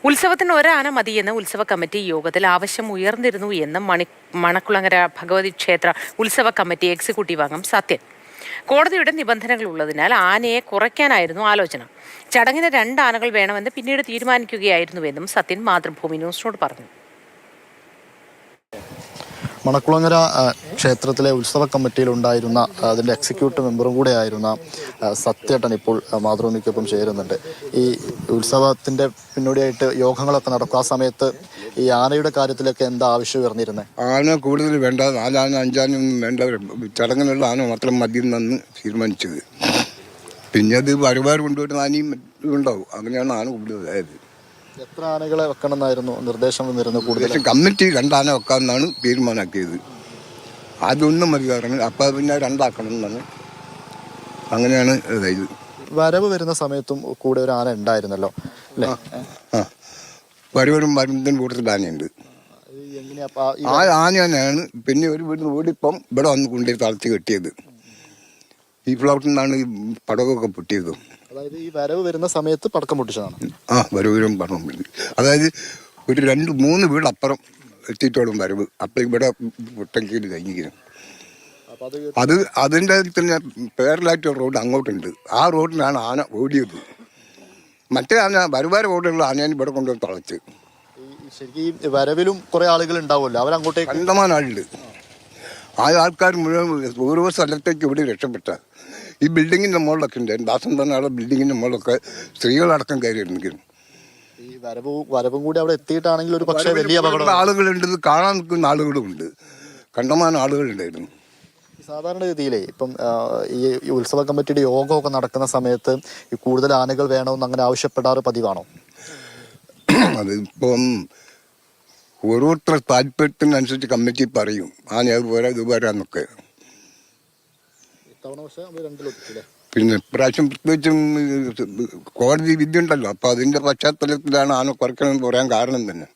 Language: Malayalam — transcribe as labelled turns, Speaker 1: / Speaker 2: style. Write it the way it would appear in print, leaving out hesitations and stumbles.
Speaker 1: ഉത്സവത്തിന് ഒരാന മതിയെന്ന് ഉത്സവ കമ്മിറ്റി യോഗത്തിൽ ആവശ്യം ഉയർന്നിരുന്നു എന്ന് മണക്കുളങ്ങര ഭഗവതി ക്ഷേത്ര ഉത്സവ കമ്മിറ്റി എക്സിക്യൂട്ടീവ് അംഗം സത്യൻ. കോടതിയുടെ നിബന്ധനകൾ ഉള്ളതിനാൽ ആനയെ കുറയ്ക്കാനായിരുന്നു ആലോചന. ചടങ്ങിന് 2 ആനകൾ വേണമെന്ന് പിന്നീട് തീരുമാനിക്കുകയായിരുന്നുവെന്നും സത്യൻ മാതൃഭൂമി ന്യൂസിനോട് പറഞ്ഞു.
Speaker 2: മണക്കുളങ്ങര ക്ഷേത്രത്തിലെ ഉത്സവ കമ്മിറ്റിയിലുണ്ടായിരുന്ന അതിൻ്റെ എക്സിക്യൂട്ടീവ് മെമ്പറും കൂടെ ആയിരുന്ന സത്യേട്ടൻ ഇപ്പോൾ മാതൃഭൂമിക്കൊപ്പം ചേരുന്നുണ്ട്. ഈ ഉത്സവത്തിൻ്റെ പിന്നോടിയായിട്ട് യോഗങ്ങളൊക്കെ നടക്കും. ആ സമയത്ത് ഈ ആനയുടെ കാര്യത്തിലൊക്കെ എന്താ ആവശ്യം ഉയർന്നിരുന്നത്?
Speaker 3: ആന കൂടുതൽ വേണ്ട, 4 ആന 5 ആനയൊന്നും വേണ്ട, ചടങ്ങിനുള്ള ആന മാത്രം മതി എന്നാണ് തീരുമാനിച്ചത്. പിന്നെ അത് വരുവാർ കൊണ്ടുപോയിട്ട് ആനയും ഉണ്ടാവും. അങ്ങനെയാണ് ആന കൂടുതലായത്.
Speaker 2: എത്ര ആനകളെ വെക്കണം എന്നായിരുന്നു നിർദ്ദേശം വന്നിരുന്നു? കൂടുതൽ
Speaker 3: കമ്മിറ്റി 2 ആന വെക്കാമെന്നാണ് തീരുമാനമാക്കിയത്. അതൊന്നും മതി പറഞ്ഞു. അപ്പം പിന്നെ 2 ആക്കണം എന്നാണ്. അങ്ങനെയാണ് ഇതായത്.
Speaker 2: വരവ് വരുന്ന സമയത്തും കൂടെ ഒരു ആന ഉണ്ടായിരുന്നല്ലോ അല്ലേ?
Speaker 3: വരവരും വരുന്നതിന് കൂടുതൽ ആനയുണ്ട്. ആ ആന തന്നെയാണ് പിന്നെ ഒരു വീടിന് ഓടിപ്പം ഇവിടെ വന്ന് കൊണ്ടുപോയി തളച്ച് കെട്ടിയത്. ഈ ഫ്ലോട്ടിൽ നിന്നാണ് ഈ പടകമൊക്കെ പൊട്ടിയത്.
Speaker 2: അതായത് ഈ വരവ് വരുന്ന സമയത്ത് പടക്കം പൊട്ടിച്ചതാണ്.
Speaker 3: വരവരും പടക്കം പൊട്ടി. അതായത് ഒരു 2-3 വീട് അപ്പുറം എത്തിയിട്ടോളും വരവ്. അപ്പം ഇവിടെ പൊട്ടക്കിയിൽ കഴിഞ്ഞിരിക്കുന്നു. അത് അതിൻ്റെ തന്നെ പേരലായിട്ട് റോഡ് അങ്ങോട്ടുണ്ട്. ആ റോഡിനാണ് ആന ഓടിയത്. മറ്റേ ആന വരുവാര റോഡിലുള്ള ആനയാണ് ഇവിടെ കൊണ്ടുപോയി തളച്ച്.
Speaker 2: ശരിക്കും ഈ വരവിലും കുറെ ആളുകൾ ഉണ്ടാവുമല്ലോ, അവരങ്ങോട്ടേക്ക്
Speaker 3: കണ്ടമാനം ആളുണ്ട്. ആ ആൾക്കാർ മുഴുവൻ ഓരോ സ്ഥലത്തേക്ക് ഇവിടെ രക്ഷപ്പെട്ട ഈ ബിൽഡിങ്ങിൻ്റെ മുകളിലൊക്കെ ഉണ്ട്. ദാസൻ പറഞ്ഞ ബിൽഡിങ്ങിൻ്റെ മുകളിലൊക്കെ സ്ത്രീകളടക്കം കയറിയിരുന്നെങ്കിലും
Speaker 2: ഈ വരവും കൂടി അവിടെ എത്തിയിട്ടാണെങ്കിൽ ഒരു പക്ഷേ വലിയ അപകടം.
Speaker 3: ആളുകളുണ്ട്, കാണാൻ നിൽക്കുന്ന ആളുകളും ഉണ്ട്, കണ്ടമാനം ആളുകളുണ്ടായിരുന്നു.
Speaker 2: സാധാരണഗതിയിലേ ഇപ്പം ഈ ഉത്സവ കമ്മിറ്റിയുടെ യോഗമൊക്കെ നടക്കുന്ന സമയത്ത് ഈ കൂടുതൽ ആനകൾ വേണമെന്ന് അങ്ങനെ ആവശ്യപ്പെടാറ് പതിവാണോ?
Speaker 3: അതിപ്പം ഓരോരുത്തർ താല്പര്യത്തിനനുസരിച്ച് കമ്മിറ്റി പറയും ആന അതുപോലെ ഇതുപോരാന്നൊക്കെ. പിന്നെ ഇപ്രാവശ്യം പ്രത്യേകിച്ചും കോടതി വിധി ഉണ്ടല്ലോ, അപ്പൊ അതിന്റെ പശ്ചാത്തലത്തിലാണ് ആന കുറയ്ക്കണമെന്ന് പറയാൻ കാരണം തന്നെ.